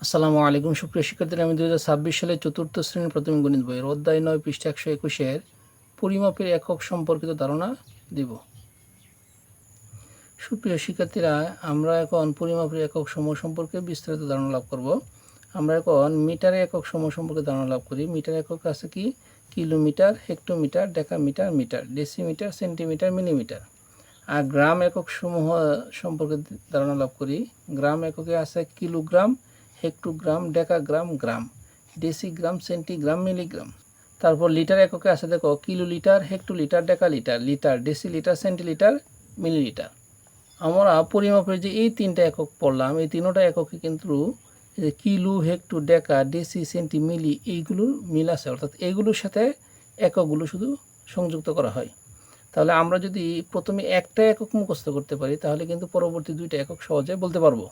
আসসালামু আলাইকুম সুপ্রিয় শিক্ষার্থীরা, আমি 2026 সালের চতুর্থ শ্রেণীর প্রাথমিক গণিত বইয়ের অধ্যায় 9 পৃষ্ঠা 121-এর পরিমাপের একক সম্পর্কিত ধারণা দিব। সুপ্রিয় শিক্ষার্থীরা, আমরা এখন পরিমাপের একক সমূহ সম্পর্কে বিস্তারিত ধারণা লাভ করব। আমরা এখন মিটারের একক সমূহ সম্পর্কে ধারণা লাভ করি। মিটার একক আছে কি? Kilometre, hectometre, decametre, metre, decimetre, centimetre, millimetre. আর গ্রাম একক সমূহ সম্পর্কে ধারণা লাভ করি। গ্রাম এককে আছে kilogram, hectogram, decagram, gram, decigram, centigram, milligram. তারপর লিটার এককে আছে দেখো kilolitre, hectolitre, decalitre, litre, decilitre, centilitre, millilitre. আমরা পরিমাপের যে এই তিনটা একক পড়লাম, এই তিনটা এককে কিন্তু কিলো, হেক্টো, ডেকা, ডেসি, সেন্টি, মিলি এইগুলো মিল আছে, অর্থাৎ এইগুলোর সাথে এককগুলো শুধু সংযুক্ত করা হয়। তাহলে আমরা যদি প্রথমে একটা একক মুখস্থ করতে পারি তাহলে কিন্তু পরবর্তী দুইটা একক সহজে বলতে পারবো।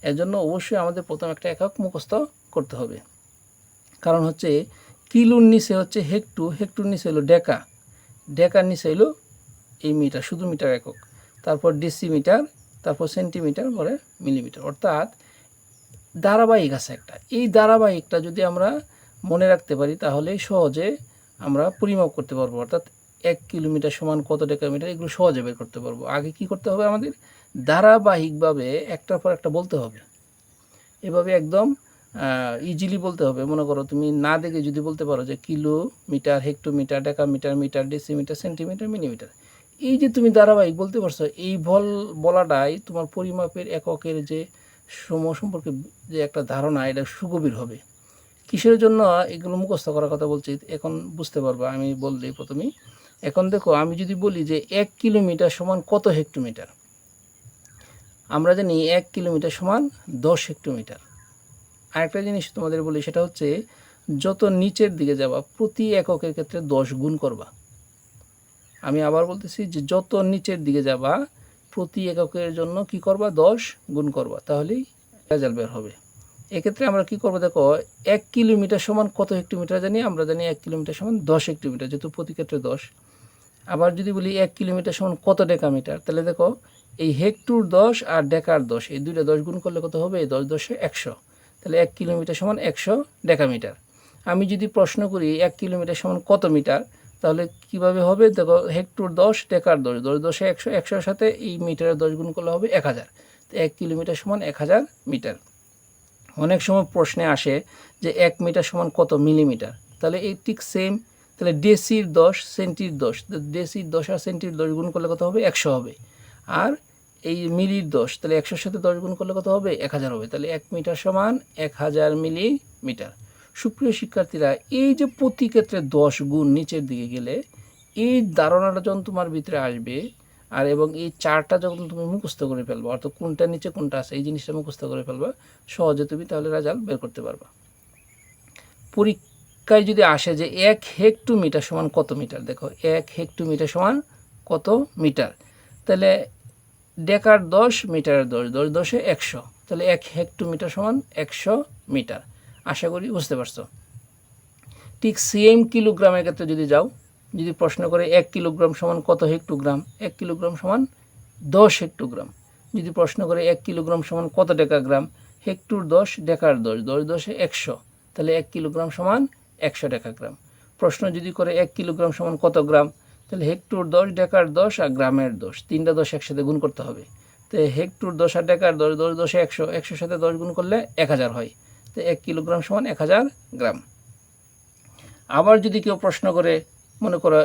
এর জন্য অবশ্যই আমাদের প্রথম একটা একক মুখস্থ করতে হবে। কারণ হচ্ছে কিলোর নিচে হচ্ছে হেক্টু, হেক্টুর নিচে হলো ডেকা, ডেকার নিচে হলো এই মিটার, শুধু মিটার একক, তারপর ডেসিমিটার, তারপর সেন্টিমিটার, পরে মিলিমিটার। অর্থাৎ ধারাবাহিক আছে একটা। এই ধারাবাহিকটা যদি আমরা মনে রাখতে পারি তাহলে সহজে আমরা পরিমাপ করতে পারবো। অর্থাৎ 1 কিলোমিটার সমান কত ডেকামিটার, এগুলো সহজে বের করতে পারবো। আগে কি করতে হবে আমাদের? ধারাবাহিকভাবে একটার পর একটা বলতে হবে। এভাবে একদম ইজিলি বলতে হবে। মনে করো তুমি না দেখে যদি বলতে পারো যে kilometre, hectometre, decametre, metre, decimetre, centimetre, millimetre, এই যে তুমি ধারাবাহিক বলতে পারছো, এই বলাটাই তোমার পরিমাপের এককের যে সমূহ সম্পর্কে যে একটা ধারণা, এটা সুগভীর হবে। কিসের জন্য এগুলো মুখস্থ করার কথা বলছি এখন বুঝতে পারবো। আমি বললি প্রথমেই, এখন দেখো আমি যদি বলি যে 1 কিলোমিটার সমান কত হেক্টোমিটার, আমরা জানি 1 কিলোমিটার সমান 10 হেক্টোমিটার। আরেকটা জিনিস তোমাদের বলি, সেটা হচ্ছে যত নিচের দিকে যাবা প্রতি এককের ক্ষেত্রে 10 গুণ করবা। আমি আবার বলতেছি যে যত নিচের দিকে যাবা প্রতি এককের জন্য কি করবা? 10 গুণ করবা, তাহলেই রেজাল্ট বের হবে। এক্ষেত্রে আমরা কি করবো দেখো, 1 কিলোমিটার সমান কত হেক্টোমিটার জানি? আমরা জানি 1 কিলোমিটার সমান 10 হেক্টোমিটার, যেহেতু প্রতি ক্ষেত্রে 10। আবার যদি বলি 1 কিলোমিটার সমান কত ডেকামিটার, তাহলে দেখো এই হেক্টুর 10 আর ডেকার 10, এই দুইটা 10 গুণ করলে কত হবে? 10 10 100, তাহলে 1 কিলোমিটার সমান 100 ডেকামিটার। আমি যদি প্রশ্ন করি 1 কিলোমিটার সমান কত মিটার, তাহলে কিভাবে হবে? দেখো হেক্টুর 10, ডেকার 10, 10 10 100, 100-এর সাথে এই মিটারের 10 গুণ করলে হবে 1000, তো 1 কিলোমিটার সমান 1000 মিটার। অনেক সময় প্রশ্নে আসে যে 1 মিটার সমান কত মিলিমিটার, তাহলে এই ঠিক সেম। তাহলে ডেসির 10, সেন্টির 10, ডেসির 10 আর সেন্টির 10 গুণ করলে কত হবে? 100 হবে। আর এই মিলির 10, তাহলে 100-এর সাথে 10 গুণ করলে কত হবে? 1000 হবে। তাহলে 1 মিটার সমান 1000 মিলিমিটার। সুপ্রিয় শিক্ষার্থীরা, এই যে প্রতি ক্ষেত্রে 10 গুণ নিচের দিকে গেলে এই ধারণাটা যখন তোমার ভিতরে আসবে, আর এবং এই চারটা যখন তুমি মুখস্থ করে ফেলবা, অর্থাৎ কোনটা নিচে কোনটা আছে এই জিনিসটা মুখস্থ করে ফেলবা, সহজে তুমি তাহলে রেজাল্ট বের করতে পারবা। পরীক্ষায় যদি আসে যে 1 হেক্টোমিটার সমান কত মিটার, দেখো 1 হেক্টোমিটার সমান কত মিটার, তাহলে ডেকার 10, মিটারের 10, 10 10 100, তাহলে 1 হেক্টোমিটার সমান 100 মিটার। আশা করি বুঝতে পারছো। ঠিক সেম কিলোগ্রামের ক্ষেত্রে যদি যাও, যদি প্রশ্ন করে 1 কিলোগ্রাম সমান কত হেক্টোগ্রাম, 1 কিলোগ্রাম সমান 10 হেক্টোগ্রাম। যদি প্রশ্ন করে 1 কিলোগ্রাম সমান কত ডেকাগ্রাম, হেক্টুর 10, ডেকার 10, 10 10 100, তাহলে 1 কিলোগ্রাম সমান 100 ডেকাগ্রাম। প্রশ্ন যদি করে 1 কিলোগ্রাম সমান কত গ্রাম, তাহলে হেক্টুর 10, ডেকার 10 আর গ্রামের 10, তিনটা 10 একসাথে গুণ করতে হবে। তো হেক্টুর 10 আর ডেকার 10, 10 10 100, 100-এর সাথে 10 গুণ করলে 1000 হয়। তো 1 কিলোগ্রাম সমান 1000 গ্রাম। আবার যদি কেউ প্রশ্ন করে, মনে করো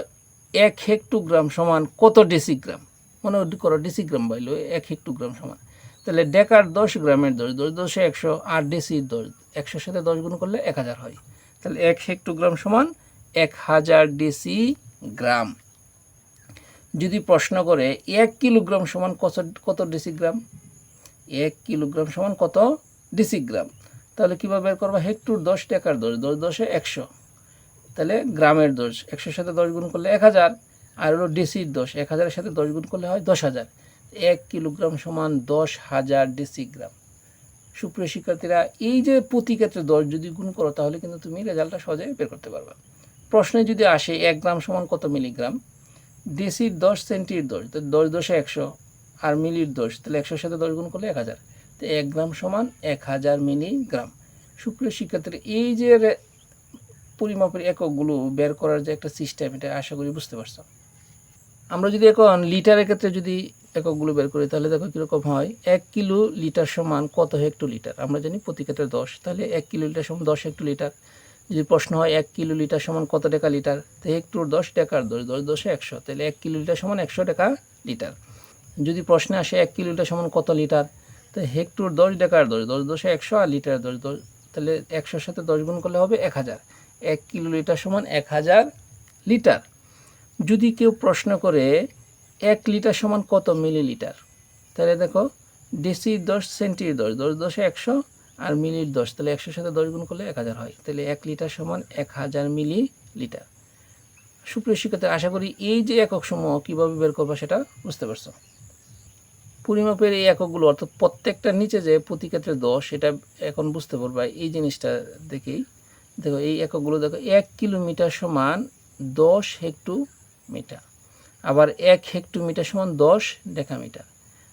1 হেক্টোগ্রাম সমান কত ডেসিগ্রাম, মনে করো ডেসিগ্রাম বাইল 1 হেক্টোগ্রাম সমান, তাহলে ডেকার 10, গ্রামের 10, 10 10 100 আর ডেসির 10, 100-এর সাথে 10 গুণ করলে 1000 হয়। তাহলে 1 হেক্টোগ্রাম সমান 1000 ডেসিগ্রাম। যদি প্রশ্ন করে 1 কিলোগ্রাম সমান কত ডেসিগ্রাম, 1 কিলোগ্রাম সমান কত ডেসিগ্রাম, তাহলে কীভাবে বের করবো? হেক্টুর 10, ডেকার 10, 10 10 100, তাহলে গ্রামের 10, 100-এর সাথে 10 গুণ করলে 1000, আর হলো ডেসির 10, 1000-এর সাথে 10 গুণ করলে হয় 10000। 1 কিলোগ্রাম সমান 10000 ডেসিগ্রাম। সুপ্রিয় শিক্ষার্থীরা, এই যে প্রতি ক্ষেত্রে 10 যদি গুণ করো তাহলে কিন্তু তুমি রেজাল্টটা সহজে বের করতে পারবে। প্রশ্নে যদি আসে 1 গ্রাম সমান কত মিলিগ্রাম, ডেসির 10, সেন্টির 10, তো 10 10 100 আর মিলির 10, তাহলে 100-এর সাথে 10 গুণ করলে 1000, তো 1 গ্রাম সমান 1000 মিলিগ্রাম। সুপ্রিয় শিক্ষার্থীরা, এই যে পরিমাপের এককগুলো বের করার যে একটা সিস্টেম, এটা আশা করি বুঝতে পারছো। আমরা যদি এখন লিটারের ক্ষেত্রে যদি এককগুলো বের করি, তাহলে দেখো কীরকম হয়। 1 কিলো লিটার সমান কত হেক্টোলিটার? আমরা জানি প্রতি ক্ষেত্রে 10, তাহলে 1 কিলো লিটার সমান 10 হেক্টোলিটার। যদি প্রশ্ন হয় 1 কিলো লিটার সমান কত টাকা লিটার, তো হেক্টর 10, টাকার 10, 10 10 100, তাহলে 1 কিলো লিটার সমান 100 টাকা লিটার। যদি প্রশ্নে আসে 1 কিলো লিটার সমান কত লিটার, তো হেক্টর 10, টাকার 10, 10 10 100, আর লিটার 10 10, তাহলে 100-র সাথে 10 গুণ করলে হবে 1000। 1 কিলো লিটার সমান 1000 লিটার। যদি কেউ প্রশ্ন করে 1 লিটার সমান কত মিলিলিটার, তাহলে দেখো ডেসির 10, সেন্টির 10, 10 10 100, আর মিলির 10, তাহলে 100-র সাথে 10 গুণ করলে 1000 হয়। তাহলে 1 লিটার সমান 1000 মিলিলিটার। সুপ্রিয় শিক্ষার্থী, আশা করি এই যে একক সমূহ কীভাবে বের করবো সেটা বুঝতে পারছো। পরিমাপের এই এককগুলো, অর্থাৎ প্রত্যেকটা নিচে যে প্রতি ক্ষেত্রে 10, এটা এখন বুঝতে পারবা এই জিনিসটা দেখেই। দেখো এই এককগুলো দেখো, 1 কিলোমিটার সমান 10 হেক্টোমিটার, আবার 1 হেক্টোমিটার সমান 10 ডেকামিটার,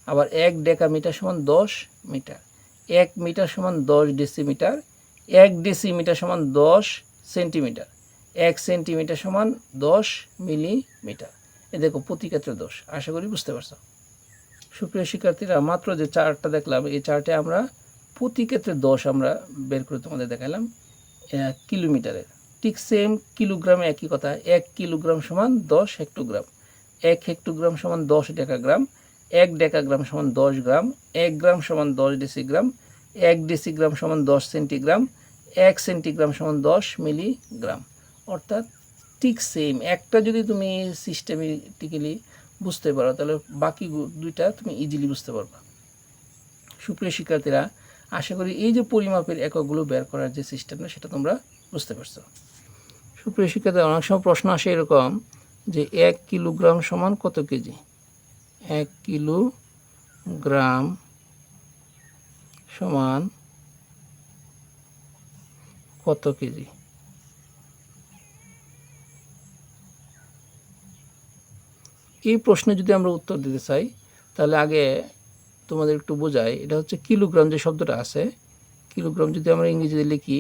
আবার 1 ডেকামিটার সমান 10 মিটার, 1 মিটার সমান 10 ডেসিমিটার, 1 ডেসিমিটার সমান 10 সেন্টিমিটার, 1 সেন্টিমিটার সমান 10 মিলিমিটার। এ দেখো প্রতি ক্ষেত্রে 10। আশা করি বুঝতে পারছো। সুপ্রিয় শিক্ষার্থীরা, মাত্র যে চার্টটা দেখলাম, এই চার্টে আমরা প্রতি ক্ষেত্রে 10 আমরা বের করে তোমাদের দেখালাম কিলোমিটারের। ঠিক সেম কিলোগ্রামে একই কথা। 1 কিলোগ্রাম সমান 10 হেক্টোগ্রাম, 1 হেক্টোগ্রাম সমান 10 ডেকাগ্রাম, 1 ডেকাগ্রাম সমান 10 গ্রাম, 1 গ্রাম সমান 10 ডেসিগ্রাম, 1 ডেসিগ্রাম সমান 10 সেন্টিগ্রাম, 1 সেন্টিগ্রাম সমান 10 মিলিগ্রাম। অর্থাৎ ঠিক সেম। একটা যদি তুমি সিস্টেমেটিক্যালি বুঝতে পারো, তাহলে বাকি দুইটা তুমি ইজিলি বুঝতে পারবা। সুপ্রিয় শিক্ষার্থীরা, আশা করি এই যে পরিমাপের এককগুলো বের করার যে সিস্টেমটা, সেটা তোমরা বুঝতে পারছো। সুপ্রিয় শিক্ষার্থীরা, অনেক সময় প্রশ্ন আসে এরকম যে 1 কিলোগ্রাম সমান কত কেজি? 1 কিলোগ্রাম সমান কত কেজি? এই প্রশ্নে যদি আমরা উত্তর দিতে চাই, তাহলে আগে তোমাদের একটু বোঝাই। এটা হচ্ছে কিলোগ্রাম যে শব্দটা আছে, কিলোগ্রাম যদি আমরা ইংরেজিতে লিখি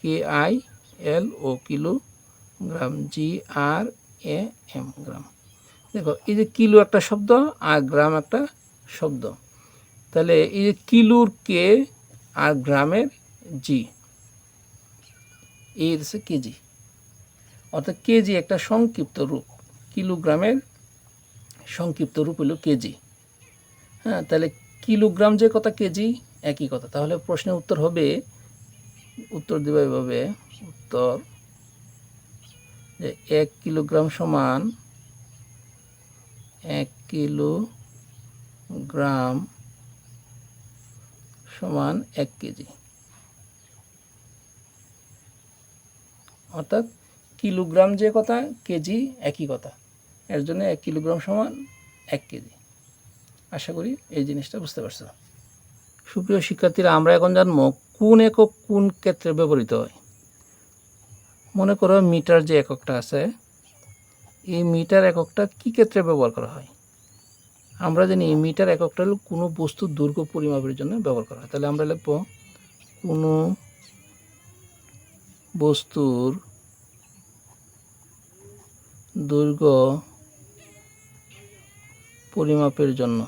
KILO, কিলোগ্রাম, GRAM, গ্রাম। দেখো এই যে কিলো একটা শব্দ আর গ্রাম একটা শব্দ, তাহলে এই যে কিলোর কে আর গ্রামের জি, এই হচ্ছে কেজি। অর্থাৎ কেজি একটা সংক্ষিপ্ত রূপ, কিলোগ্রামের সংক্ষিপ্ত রূপ হলো কেজি। হ্যাঁ, তাহলে কিলোগ্রাম যে কথা, কেজি একই কথা। তাহলে প্রশ্নের উত্তর হবে, উত্তর দেবে এভাবে, উত্তর যে 1 কিলোগ্রাম সমান 1 কিলোগ্রাম সমান 1 কেজি। অর্থাৎ কিলোগ্রাম যে কথা, কেজি একই কথা, এর জন্য 1 কিলোগ্রাম সমান 1 কেজি। আশা করি এই জিনিসটা বুঝতে পারছো। সুপ্রিয় শিক্ষার্থীরা, আমরা এখন জানবো কোন একক কোন ক্ষেত্রে ব্যবহৃত হয়। মনে করো মিটার যে এককটা আছে, এই মিটার এককটা কি ক্ষেত্রে ব্যবহার করা হয়? আমরা জানি মিটার এককটা হলো কোনো বস্তুর দৈর্ঘ্য পরিমাপের জন্য ব্যবহার করা হয়। তাহলে আমরা লিখব কোনো বস্তুর দৈর্ঘ্য পরিমাপের জন্য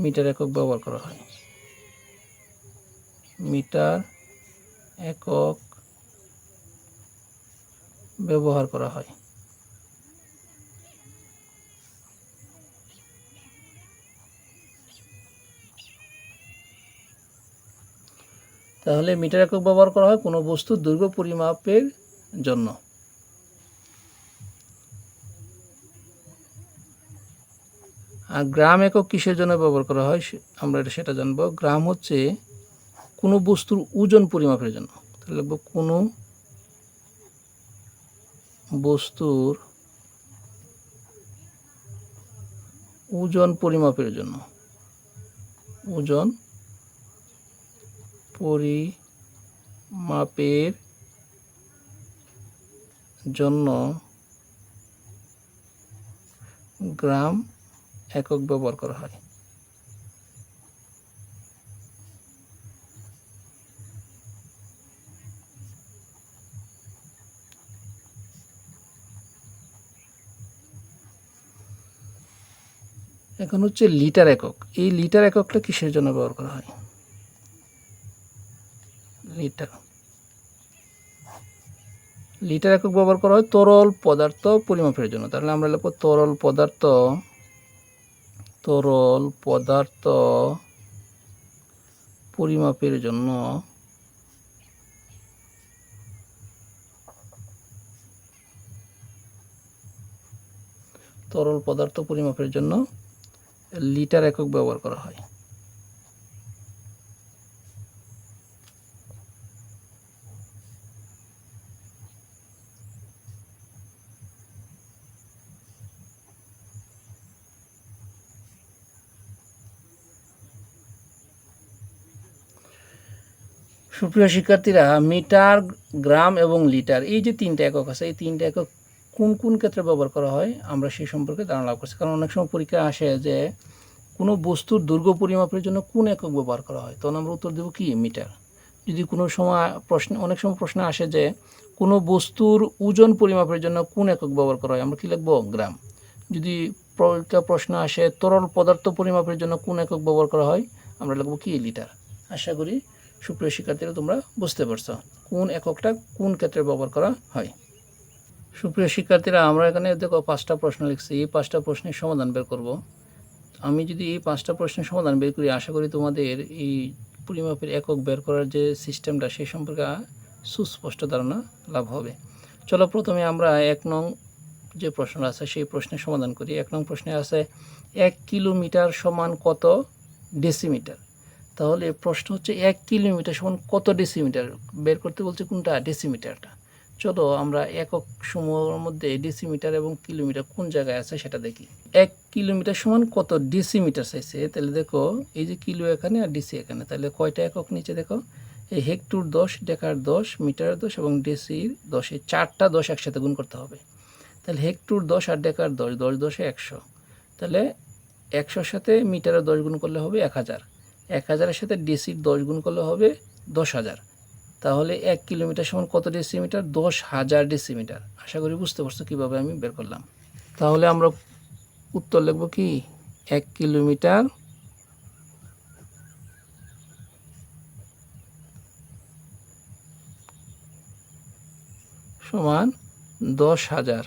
মিটার একক ব্যবহার করা হয়। মিটার একক ব্যবহার করা হয়। তাহলে মিটার একক ব্যবহার করা হয় কোনো বস্তুর দৈর্ঘ্য পরিমাপের জন্য। আর গ্রাম একক কিসের জন্য ব্যবহার করা হয় আমরা সেটা জানবো। গ্রাম হচ্ছে কোনো বস্তুর ওজন পরিমাপের জন্য। তাহলে লিখব কোনো বস্তুর ওজন পরিমাপের জন্য। ওজন পরিমাপের জন্য গ্রাম একক ব্যবহার করা হয়। এখন হচ্ছে লিটার একক। এই লিটার এককটা কিসের জন্য ব্যবহার করা হয়? লিটার একক ব্যবহার করা হয় তরল পদার্থ পরিমাপের জন্য। তাহলে আমরা লিখব তরল পদার্থ পরিমাপের জন্য লিটার একক ব্যবহার করা হয়। সুপ্রিয় শিক্ষার্থীরা, মিটার, গ্রাম এবং লিটার, এই যে তিনটা একক আছে, এই তিনটা একক কোন কোন ক্ষেত্রে ব্যবহার করা হয় আমরা সেই সম্পর্কে ধারণা লাভ করছি। কারণ অনেক সময় পরীক্ষায় আসে যে কোনো বস্তুর দৈর্ঘ্য পরিমাপের জন্য কোন একক ব্যবহার করা হয়, তখন আমরা উত্তর দেব কি? মিটার। যদি কোনো সময় অনেক সময় প্রশ্ন আসে যে কোনো বস্তুর ওজন পরিমাপের জন্য কোন একক ব্যবহার করা হয়, আমরা কি লিখব? গ্রাম। যদি প্রশ্ন আসে তরল পদার্থ পরিমাপের জন্য কোন একক ব্যবহার করা হয়, আমরা লিখব কি? লিটার। আশা করি সুপ্রিয় শিক্ষার্থীরা তোমরা বুঝতে পারছো কোন এককটা কোন ক্ষেত্রে ব্যবহার করা হয়। সুপ্রিয় শিক্ষার্থীরা, আমরা এখানে দেখো 5টা প্রশ্ন লিখছি। এই 5টা প্রশ্নের সমাধান বের করব। আমি যদি এই 5টা প্রশ্নের সমাধান বের করি, আশা করি তোমাদের এই পরিমাপের একক বের করার যে সিস্টেমটা সেই সম্পর্কে সুস্পষ্ট ধারণা লাভ হবে। চলো প্রথমে আমরা 1 নং যে প্রশ্ন আছে সেই প্রশ্নের সমাধান করি। 1 নং প্রশ্নে আছে 1 কিলোমিটার সমান কত ডেসিমিটার। তাহলে প্রশ্ন হচ্ছে 1 কিলোমিটার সমান কত ডেসিমিটার বের করতে বলছে, কোনটা? ডেসিমিটারটা। চলো আমরা একক সমূহের মধ্যে ডেসিমিটার এবং কিলোমিটার কোন জায়গায় আছে সেটা দেখি। 1 কিলোমিটার সমান কত ডেসিমিটার চাইছে, তাহলে দেখো এই যে কিলো এখানে আর ডিসি এখানে, তাহলে কয়টা একক নিচে দেখো, এই হেক্টর 10, ডেকার 10, মিটার 10 এবং ডেসির 10, এই 4টা 10 একসাথে গুণ করতে হবে। তাহলে হেক্টর 10 আর ডেকার 10, 10 10 100, তাহলে 100-র সাথে মিটারের 10 গুণ করলে হবে 1000, 1000-এর সাথে ডেসির 10 গুণ করলে হবে 10,000। তাহলে 1 কিলোমিটার সমান কত ডেসিমিটার? 10,000 ডেসিমিটার। আশা করি বুঝতে পারছো কীভাবে আমি বের করলাম। তাহলে আমরা উত্তর লিখব কি? 1 কিলোমিটার সমান 10,000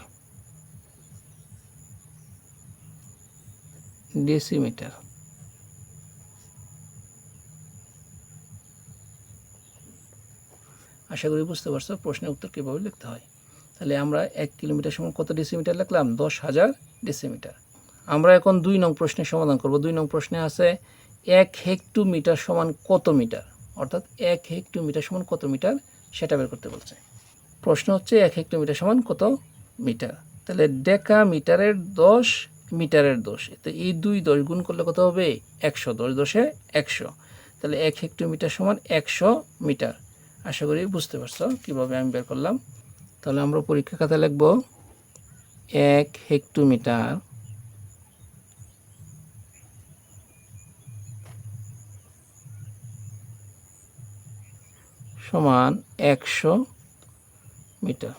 ডেসিমিটার। আশা করি বুঝতে পারছো প্রশ্নের উত্তর কীভাবে লিখতে হয়। তাহলে আমরা 1 কিলোমিটার সমান কত ডেসিমিটার লিখলাম? 10,000 ডেসিমিটার। আমরা এখন 2 নং প্রশ্নের সমাধান করব। 2 নং প্রশ্নে আছে 1 হেক্টোমিটার সমান কত মিটার, অর্থাৎ 1 হেক্টোমিটার সমান কত মিটার সেটা বের করতে বলছে। প্রশ্ন হচ্ছে 1 হেক্টোমিটার সমান কত মিটার। তাহলে ডেকা মিটারের 10, মিটারের 10, তো এই 2 10 গুণ করলে কত হবে? 100, 10 10 100। তাহলে 1 হেক্টোমিটার সমান 100 মিটার। আশা করি বুঝতে পারছো কীভাবে আমি বের করলাম। তাহলে আমরা পরীক্ষা খাতায় লিখব 1 হেক্টোমিটার সমান 100 মিটার।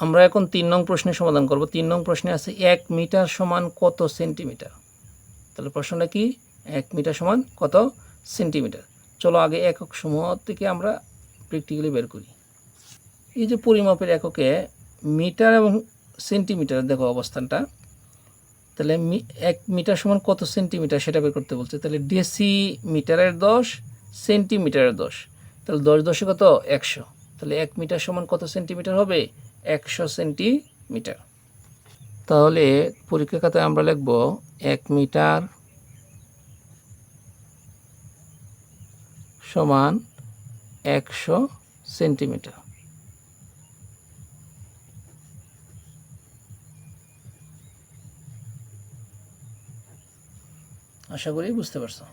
আমরা এখন 3 নং প্রশ্নের সমাধান করব। 3 নং প্রশ্নে আছে 1 মিটার সমান কত সেন্টিমিটার। তাহলে প্রশ্নটা কি? 1 মিটার সমান কত সেন্টিমিটার। চলো আগে একক সমূহ থেকে আমরা প্র্যাকটিক্যালি বের করি। এই যে পরিমাপের এককে মিটার এবং সেন্টিমিটার দেখো অবস্থানটা, তাহলে 1 মিটার সমান কত সেন্টিমিটার সেটা বের করতে বলছে। তাহলে ডেসিমিটারের 10, সেন্টিমিটারের 10, তাহলে 10 10 কত? 100। তাহলে 1 মিটার সমান কত সেন্টিমিটার হবে? 100 সেন্টিমিটার। তাহলে পরীক্ষা খাতায় আমরা লিখব 1 মিটার সমান 100 সেন্টিমিটার। আশা করি বুঝতে পারছো।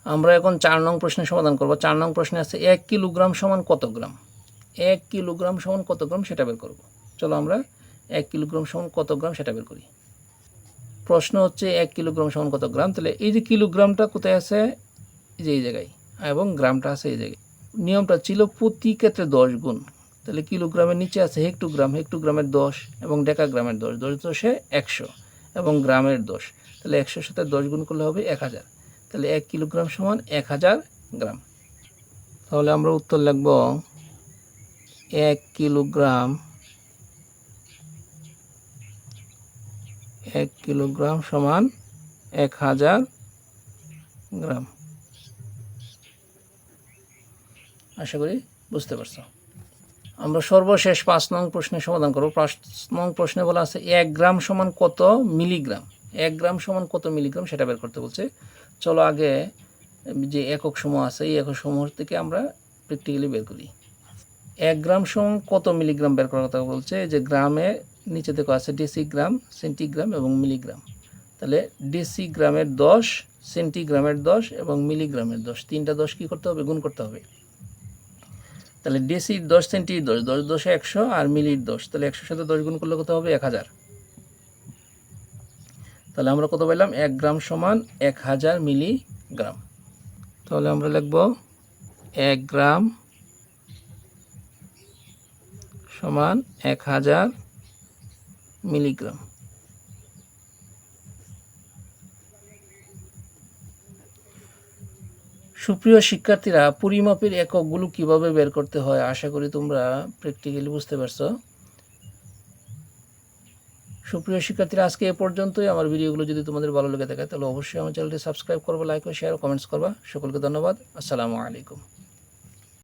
আমরা এখন 4 নং প্রশ্নের সমাধান করব। 4 নং প্রশ্নে আছে 1 কিলোগ্রাম সমান কত গ্রাম। 1 কিলোগ্রাম সমান কত গ্রাম সেটা বের করব। চলো আমরা 1 কিলোগ্রাম সমান কত গ্রাম সেটা বের করি। প্রশ্ন হচ্ছে 1 কিলোগ্রাম সমান কত গ্রাম। তাহলে এই যে কিলোগ্রামটা কোথায় আছে, এই যে এই জায়গায়, এবং গ্রামটা আছে এই জায়গায়। নিয়মটা ছিল প্রতি ক্ষেত্রে 10 গুণ। তাহলে কিলোগ্রামের নিচে আছে হেক্টোগ্রাম, হেক্টোগ্রামের 10 এবং ডেকাগ্রামের 10, 10 10 100 এবং গ্রামের 10। তাহলে 100-র সাথে 10 গুণ করলে হবে 1000। তাহলে 1 কিলোগ্রাম সমান 1000 গ্রাম। তাহলে আমরা উত্তর লিখব 1 কিলোগ্রাম 1 কিলোগ্রাম সমান 1000 গ্রাম। আশা করি বুঝতে পারছো। আমরা সর্বশেষ 5 নং প্রশ্নের সমাধান করব। 5 নং প্রশ্নে বলা আছে 1 গ্রাম সমান কত মিলিগ্রাম। 1 গ্রাম সমান কত মিলিগ্রাম সেটা বের করতে বলছে। চলো আগে যে একক সমূহ আছে এই একক সমূহ থেকে আমরা প্র্যাকটিক্যালি বের করি। 1 গ্রাম সমান কত মিলিগ্রাম বের করার কথা বলছে। যে গ্রামে নিচে থেকে আছে ডেসিগ্রাম, সেন্টিগ্রাম এবং মিলিগ্রাম। তাহলে ডেসিগ্রামের 10, সেন্টিগ্রামের 10 এবং মিলিগ্রামের 10, তিনটা 10 কী করতে হবে, গুণ করতে হবে। তাহলে ডেসির 10, সেন্টির 10, 10 10 100 আর মিলির 10। তাহলে 100-র সাথে 10 গুণ করলে কত হবে, 1000। তাহলে আমরা কত পেলাম, 1 গ্রাম সমান 1000 মিলিগ্রাম। তাহলে আমরা লিখব 1 গ্রাম সমান 1000 মিলিগ্রাম। সুপ্রিয় শিক্ষার্থীরা, পরিমাপের এককগুলো কিভাবে বের করতে হয় আশা করি তোমরা প্র্যাকটিক্যালি বুঝতে পারছো। সুপ্রিয় শিক্ষার্থীরা, আজকে এ পর্যন্তই। আমার ভিডিওগুলো যদি তোমাদের ভালো লেগে থাকে তাহলে অবশ্যই আমার চ্যানেলটি সাবস্ক্রাইব করবে, লাইক ও শেয়ার ও কমেন্টস করবা। সকলকে ধন্যবাদ। আসসালামু আলাইকুম।